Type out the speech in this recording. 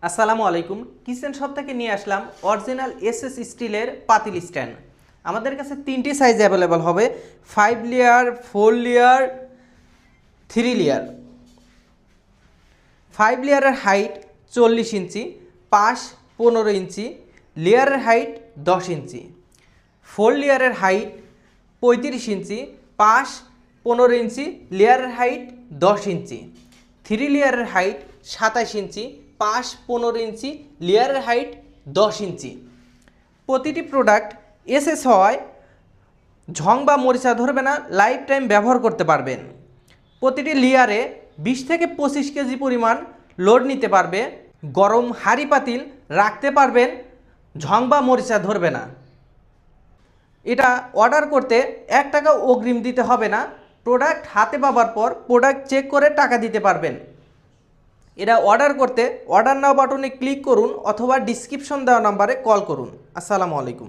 আসসালামু আলাইকুম। Kitchen shop থেকে নিয়ে আসলাম অরিজিনাল এসএস স্টিলের পাতিল স্ট্যান্ড। আমাদের কাছে তিনটি সাইজ অ্যাভেলেবল হবে, 5 লেয়ার, 4 লেয়ার, 3 লেয়ার। 5 লেয়ারের হাইট 40 ইঞ্চি, পাশ 15 ইঞ্চি, লেয়ারের হাইট 10 ইঞ্চি। 4 লেয়ারের হাইট 35 ইঞ্চি, পাশ 15 ইঞ্চি, লেয়ারের হাইট 10 ইঞ্চি। 3 লেয়ারের হাইট 27 ইঞ্চি, পাশ 15 ইঞ্চি, লেয়ারের হাইট 10 ইঞ্চি। প্রতিটি প্রোডাক্ট এসএস হওয়ায় ঝং বা মরিচা ধরবে না, লাইফ টাইম ব্যবহার করতে পারবেন। প্রতিটি লেয়ারে 20 থেকে 25 কেজি পরিমাণ লোড নিতে পারবে। গরম হাঁড়ি পাতিল রাখতে পারবেন, ঝং বা মরিচা ধরবে না। এটা অর্ডার করতে 1 টাকা অগ্রিম দিতে হবে না। প্রোডাক্ট হাতে পাওয়ার পর প্রোডাক্ট চেক করে টাকা দিতে পারবেন। এটা অর্ডার করতে অর্ডার নাও বাটনে ক্লিক করুন অথবা ডিসক্রিপশন দেওয়া নাম্বারে কল করুন। আসসালামু আলাইকুম।